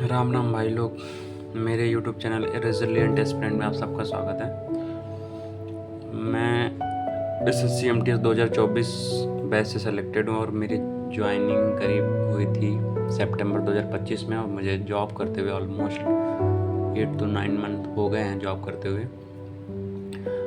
राम राम भाई लोग, मेरे यूट्यूब चैनल रेजिलिएंट एस्पिरेंट में आप सबका स्वागत है। मैं SSC MTS 2024 बैच से सेलेक्टेड हूँ और मेरी ज्वाइनिंग करीब हुई थी सितंबर 2025 में और मुझे जॉब करते हुए ऑलमोस्ट 8 to 9 मंथ हो गए हैं जॉब करते हुए।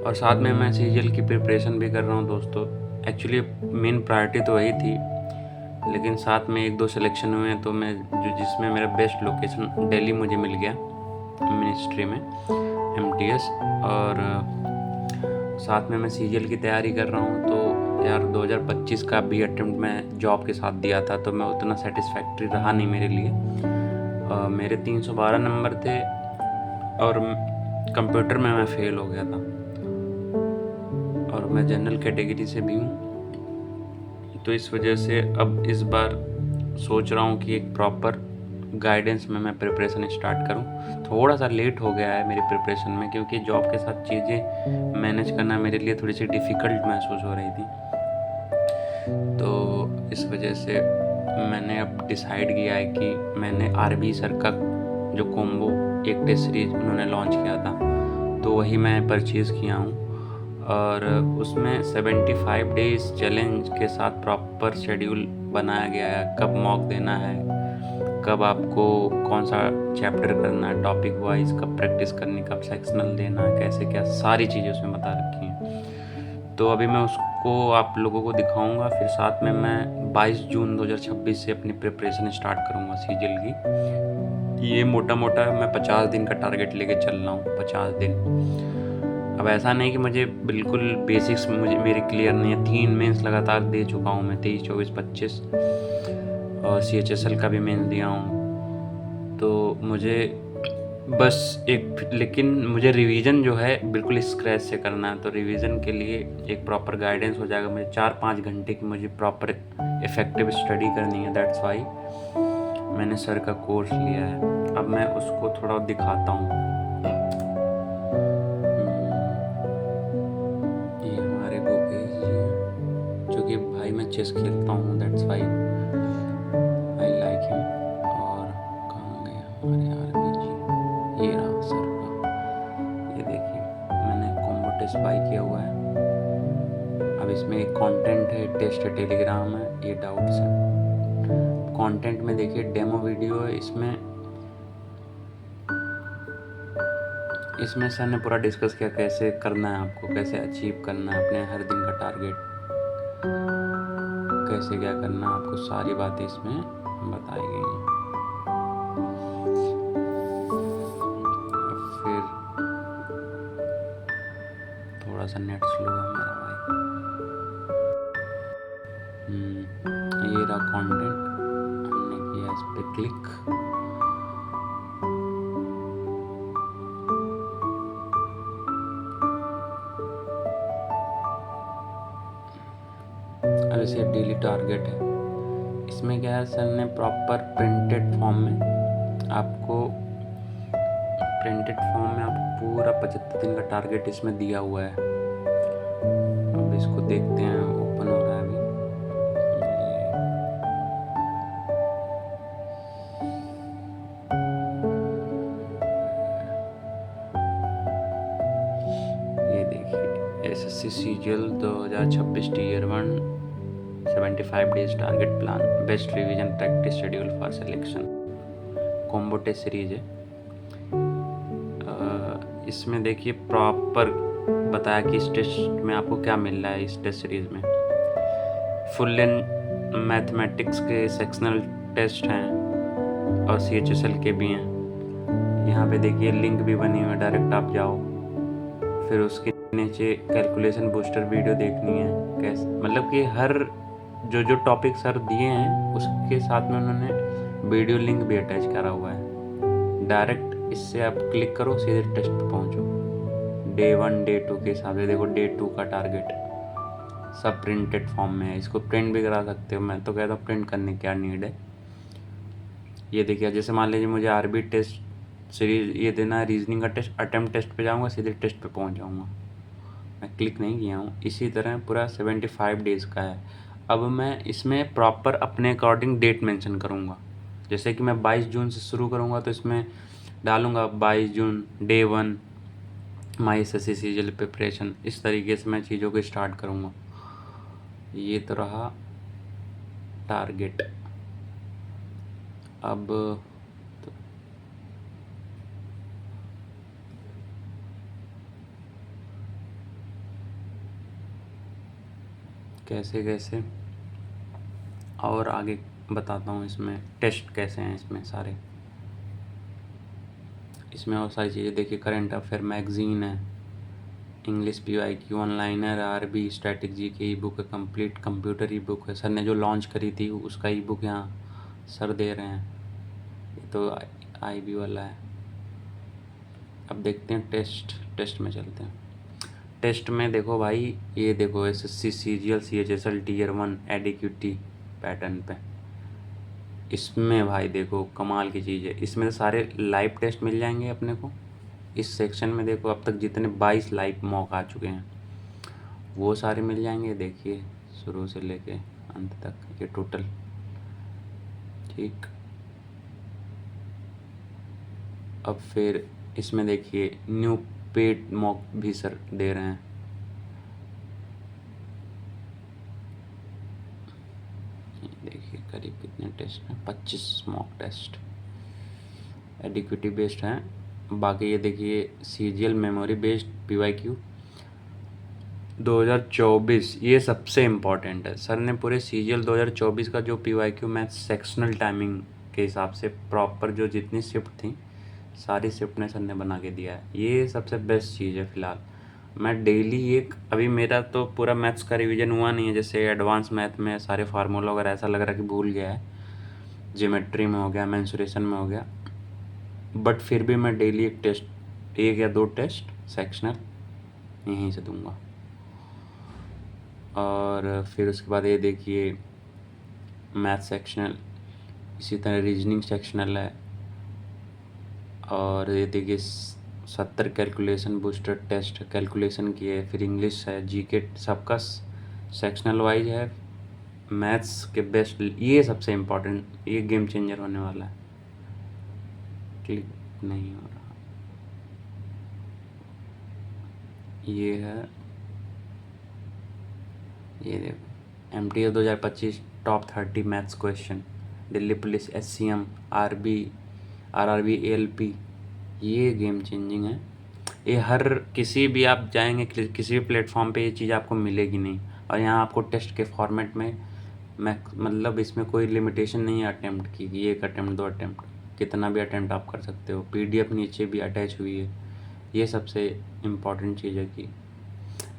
और साथ में मैं CGL की प्रिपरेशन भी कर रहा हूँ दोस्तों। एक्चुअली मेन प्रायोरिटी तो वही थी, लेकिन साथ में 1-2 सिलेक्शन हुए हैं तो मैं जिसमें मेरा बेस्ट लोकेशन दिल्ली मुझे मिल गया मिनिस्ट्री में MTS। और साथ में मैं CGL की तैयारी कर रहा हूँ। तो यार 2025 का भी अटेम्प्ट मैं जॉब के साथ दिया था, तो मैं उतना सेटिस्फैक्ट्री रहा नहीं मेरे लिए। मेरे 312 नंबर थे और कंप्यूटर में मैं फेल हो गया था, और मैं जनरल कैटेगरी से भी हूँ। तो इस वजह से अब इस बार सोच रहा हूँ कि एक प्रॉपर गाइडेंस में मैं प्रिपरेशन स्टार्ट करूँ। थोड़ा सा लेट हो गया है मेरी प्रिपरेशन में, क्योंकि जॉब के साथ चीज़ें मैनेज करना मेरे लिए थोड़ी सी डिफ़िकल्ट महसूस हो रही थी। तो इस वजह से मैंने अब डिसाइड किया है कि मैंने RB सर का जो कॉम्बो एक टेस्ट सीरीज उन्होंने लॉन्च किया था, तो वही मैं परचेज़ किया हूँ। और उसमें 75 डेज़ चैलेंज के साथ प्रॉपर शेड्यूल बनाया गया है, कब मॉक देना है, कब आपको कौन सा चैप्टर करना है टॉपिक वाइज, कब प्रैक्टिस करनी, कब सेक्शनल देना है, कैसे क्या सारी चीज़ें उसमें बता रखी हैं। तो अभी मैं उसको आप लोगों को दिखाऊंगा। फिर साथ में मैं 22 जून 2026 से अपनी प्रिपरेशन स्टार्ट करूँगा CGL की। ये मोटा मोटा मैं 50 दिन का टारगेट लेके चल रहा हूँ, 50 दिन। अब ऐसा नहीं कि मुझे बिल्कुल बेसिक्स मेरे क्लियर नहीं है। 3 मेंस लगातार दे चुका हूँ मैं, 23, 24, 25, और CHSL का भी मेंस दिया हूँ। तो मुझे बस लेकिन मुझे रिवीजन जो है बिल्कुल स्क्रैच से करना है। तो रिवीजन के लिए एक प्रॉपर गाइडेंस हो जाएगा। मुझे 4-5 घंटे की मुझे प्रॉपर इफ़ेक्टिव स्टडी करनी है। दैट्स वाई मैंने सर का कोर्स लिया है। अब मैं उसको थोड़ा दिखाता हूँ। ये हमारे गोपेश जी हैं, जो कि भाई मैं चेस खेलता हूँ, that's why I like him. और कहाँ गए हमारे RB जी, ये रहा सर का। ये देखिए मैंने कॉम्बो टेस्ट बाई किया हुआ है। अब इसमें एक कंटेंट है, टेस्ट है, टेलीग्राम है, ये डाउट्स है। कंटेंट में देखिए डेमो वीडियो है। इसमें सर ने पूरा डिस्कस किया कैसे करना है आपको, कैसे अचीव करना है अपने हर दिन का टारगेट, कैसे क्या करना है आपको, सारी बातें इसमें बताई गई हैं। फिर थोड़ा सा नेट स्लो है मेरा भाई। ये रहा कंटेंट, हमने किया इस पे क्लिक। अब इसे डेली टारगेट है। इसमें क्या है, सर ने प्रॉपर प्रिंटेड फॉर्म में आपको पूरा 75 दिन का टारगेट इसमें दिया हुआ है। अब इसको देखते हैं, ओपन हो रहा है अभी। ये देखिए SSC CGL 2026 Tier 1 75 days target plan, best revision practice schedule for selection, combo test series है। इसमें देखिए प्रॉपर बताया कि इस टेस्ट में आपको क्या मिल रहा है। इस टेस्ट सीरीज में फुल लेंथ मैथमेटिक्स के सेक्शनल टेस्ट हैं और CHSL के भी हैं। यहाँ पे देखिए लिंक भी बनी हुई है, डायरेक्ट आप जाओ। फिर उसके नीचे कैलकुलेशन बूस्टर वीडियो देखनी है, कैसे मतलब कि हर जो टॉपिक सर दिए हैं उसके साथ में उन्होंने वीडियो लिंक भी अटैच करा हुआ है। डायरेक्ट इससे आप क्लिक करो, सीधे टेस्ट पे पहुंचो। Day 1 Day 2 के हिसाब से देखो, Day 2 का टारगेट सब प्रिंटेड फॉर्म में है। इसको प्रिंट भी करा सकते हो, मैं तो कहता हूँ प्रिंट करने की क्या नीड है। ये देखिए, जैसे मान लीजिए मुझे RB टेस्ट सीरीज ये देना है, रीजनिंग का टेस्ट, अटेम्प्ट टेस्ट पे जाऊँगा, सीधे टेस्ट पे पहुँच जाऊँगा। मैं क्लिक नहीं किया हूँ। इसी तरह पूरा 75 डेज़ का है। अब मैं इसमें प्रॉपर अपने अकॉर्डिंग डेट मेंशन करूँगा। जैसे कि मैं 22 जून से शुरू करूँगा तो इसमें डालूँगा 22 जून डे 1 माई एसएससी सीजीएल प्रिपरेशन, इस तरीके से मैं चीज़ों को स्टार्ट करूँगा। ये तो रहा टारगेट। अब तो कैसे कैसे और आगे बताता हूँ। इसमें टेस्ट कैसे हैं, इसमें सारे, इसमें और सारी चीज़ें देखिए। करंट अफेयर मैगजीन है, English PYQ one liner, RB strategy की ई बुक है, कंप्लीट कंप्यूटर ई बुक है। सर ने जो लॉन्च करी थी उसका ई बुक यहाँ सर दे रहे हैं। ये तो आईबी वाला है। अब देखते हैं टेस्ट में चलते हैं। टेस्ट में देखो भाई, ये देखो एसएससी सीजीएल सीएचएसएल टियर 1 एडिक्यूटी पैटर्न पे। इसमें भाई देखो कमाल की चीज़ है, इसमें सारे लाइव टेस्ट मिल जाएंगे अपने को। इस सेक्शन में देखो अब तक जितने 22 लाइव मॉक आ चुके हैं वो सारे मिल जाएंगे। देखिए शुरू से लेके अंत तक ये टोटल, ठीक। अब फिर इसमें देखिए न्यू पेड मॉक भी सर दे रहे हैं। देखिए करीब कितने टेस्ट हैं, 25 मॉक टेस्ट एडिक्विटी बेस्ड हैं। बाकी ये देखिए सीजीएल मेमोरी बेस्ड पीवाईक्यू 2024, ये सबसे इम्पॉर्टेंट है। सर ने पूरे सीजीएल 2024 का जो पीवाईक्यू मैथ सेक्शनल टाइमिंग के हिसाब से प्रॉपर जो जितनी शिफ्ट थी सारी शिफ्ट ने सर ने बना के दिया है। ये सबसे बेस्ट चीज़ है फ़िलहाल। मैं डेली एक, अभी मेरा तो पूरा मैथ्स का रिवीजन हुआ नहीं है, जैसे एडवांस मैथ में सारे फार्मूला वगैरह ऐसा लग रहा है कि भूल गया है, ज्योमेट्री में हो गया, मेंसुरेशन में हो गया, बट फिर भी मैं डेली एक टेस्ट, 1 या 2 टेस्ट सेक्शनल यहीं से दूंगा। और फिर उसके बाद ये देखिए मैथ सेक्शनल, इसी तरह रीजनिंग सेक्शनल है। और ये देखिए 70 कैलकुलेशन बूस्टर टेस्ट कैलकुलेशन की है। फिर इंग्लिश है, जीके, सबका सेक्शनल वाइज है। मैथ्स के बेस्ट, ये सबसे इम्पोर्टेंट, ये गेम चेंजर होने वाला है। क्लिक नहीं हो रहा, ये है, ये देखो MTS 2025 top 30 maths question, Delhi police, SCM, RRB, ALP, ये गेम चेंजिंग है। ये हर किसी भी आप जाएंगे किसी भी प्लेटफॉर्म पे ये चीज़ आपको मिलेगी नहीं। और यहाँ आपको टेस्ट के फॉर्मेट में मैं मतलब इसमें कोई लिमिटेशन नहीं है अटैम्प्ट की, कि 1 अटैम्प्ट 2 अटैम्प्ट, कितना भी अटैम्प्ट आप कर सकते हो। PDF नीचे भी अटैच हुई है। ये सबसे इम्पॉर्टेंट चीज़ है कि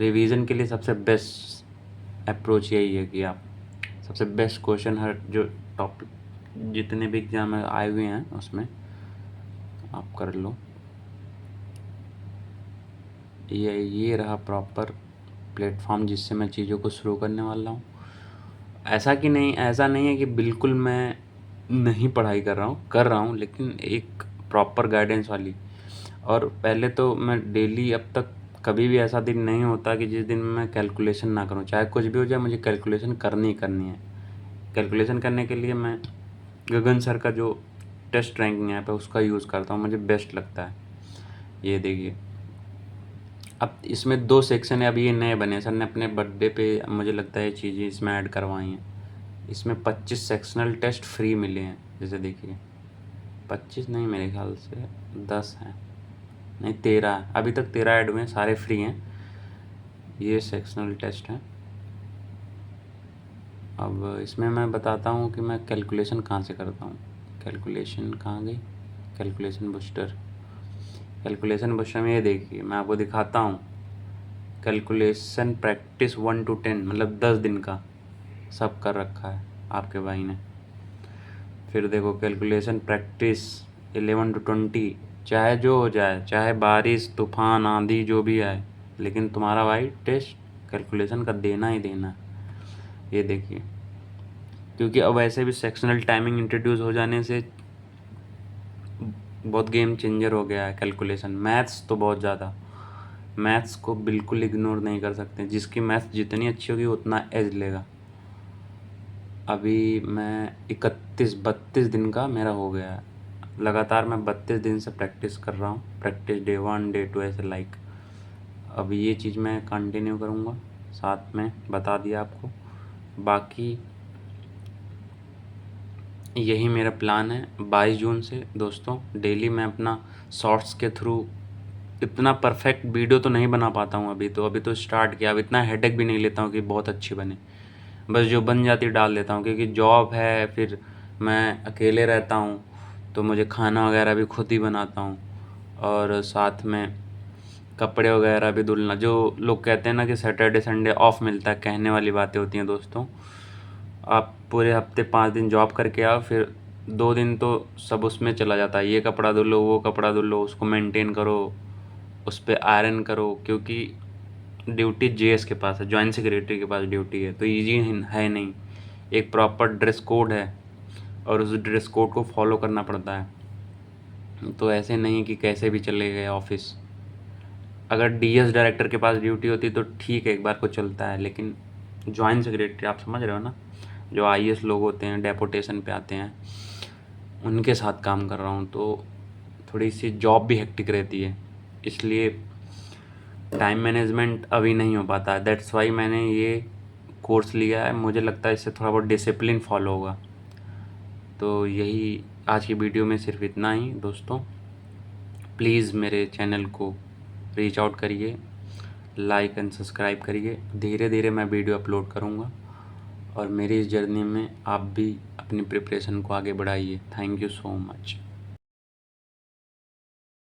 रिवीजन के लिए सबसे बेस्ट अप्रोच यही है कि आप सबसे बेस्ट क्वेश्चन हर जो टॉप जितने भी एग्जाम में आए हुए हैं उसमें आप कर लो। ये रहा प्रॉपर प्लेटफॉर्म जिससे मैं चीज़ों को शुरू करने वाला हूँ। ऐसा नहीं है कि बिल्कुल मैं नहीं पढ़ाई कर रहा हूँ, लेकिन एक प्रॉपर गाइडेंस वाली। और पहले तो मैं डेली, अब तक कभी भी ऐसा दिन नहीं होता कि जिस दिन मैं कैलकुलेशन ना करूँ, चाहे कुछ भी हो जाए, मुझे कैलकुलेशन करनी ही करनी है। कैलकुलेशन करने के लिए मैं गगन सर का जो टेस्ट रैंकिंग ऐप है उसका यूज़ करता हूँ, मुझे बेस्ट लगता है। ये देखिए अब इसमें 2 सेक्शन है, अभी ये नए बने, सर ने अपने बर्थडे पे मुझे लगता है ये चीज़ें इसमें ऐड करवाई हैं। इसमें 25 सेक्शनल टेस्ट फ्री मिले हैं। जैसे देखिए 25 नहीं, मेरे ख्याल से 10 हैं, नहीं 13 है, अभी तक 13 ऐड हुए हैं, सारे फ्री हैं। ये सेक्शनल टेस्ट हैं। अब इसमें मैं बताता हूँ कि मैं कैलकुलेशन कहाँ से करता हूँ। कैलकुलेशन कहाँ गई, कैलकुलेशन बूस्टर में ये देखिए मैं आपको दिखाता हूँ। कैलकुलेशन प्रैक्टिस 1 to 10, मतलब 10 दिन का सब कर रखा है आपके भाई ने। फिर देखो कैलकुलेशन प्रैक्टिस 11 to 20, चाहे जो हो जाए, चाहे बारिश तूफान आंधी जो भी आए, लेकिन तुम्हारा भाई टेस्ट कैलकुलेशन का देना ही देना है। ये देखिए, क्योंकि अब वैसे भी सेक्शनल टाइमिंग इंट्रोड्यूस हो जाने से बहुत गेम चेंजर हो गया है कैलकुलेशन। मैथ्स तो बहुत ज़्यादा, मैथ्स को बिल्कुल इग्नोर नहीं कर सकते। जिसकी मैथ्स जितनी अच्छी होगी उतना एज लेगा। अभी मैं 31-32 दिन का मेरा हो गया है। लगातार मैं 32 दिन से प्रैक्टिस कर रहा हूँ, प्रैक्टिस डे 1 डे 2 ऐसे लाइक। अब ये चीज़ मैं कंटिन्यू करूँगा, साथ में बता दिया आपको। बाकी यही मेरा प्लान है 22 जून से दोस्तों। डेली मैं अपना शॉर्ट्स के थ्रू इतना परफेक्ट वीडियो तो नहीं बना पाता हूँ अभी तो स्टार्ट किया। अब इतना हेडेक भी नहीं लेता हूँ कि बहुत अच्छी बने, बस जो बन जाती डाल देता हूँ, क्योंकि जॉब है, फिर मैं अकेले रहता हूँ तो मुझे खाना वगैरह भी खुद ही बनाता हूँ, और साथ में कपड़े वगैरह भी धुलना। जो लोग कहते हैं ना कि सैटरडे संडे ऑफ मिलता है, कहने वाली बातें होती हैं दोस्तों। आप पूरे हफ्ते 5 दिन जॉब करके आओ, फिर 2 दिन तो सब उसमें चला जाता है, ये कपड़ा धुलो वो कपड़ा धुलो, उसको मेंटेन करो, उस पर आयरन करो, क्योंकि ड्यूटी जेएस के पास है, जॉइंट सेक्रेटरी के पास ड्यूटी है, तो ईजी है नहीं। एक प्रॉपर ड्रेस कोड है और उस ड्रेस कोड को फॉलो करना पड़ता है। तो ऐसे नहीं कि कैसे भी चले गए ऑफिस। अगर डीएस डायरेक्टर के पास ड्यूटी होती तो ठीक है, एक बार को चलता है, लेकिन जॉइंट सेक्रेटरी आप समझ रहे हो ना, जो आईएएस लोग होते हैं, डेपुटेशन पे आते हैं, उनके साथ काम कर रहा हूँ, तो थोड़ी सी जॉब भी हेक्टिक रहती है, इसलिए टाइम मैनेजमेंट अभी नहीं हो पाता है। दैट्स वाई मैंने ये कोर्स लिया है। मुझे लगता है इससे थोड़ा बहुत डिसिप्लिन फॉलो होगा। तो यही आज की वीडियो में सिर्फ इतना ही दोस्तों। प्लीज़ मेरे चैनल को रीच आउट करिए, लाइक एंड सब्सक्राइब करिए। धीरे धीरे मैं वीडियो अपलोड करूँगा, और मेरी इस जर्नी में आप भी अपनी प्रिपरेशन को आगे बढ़ाइए। Thank you so much.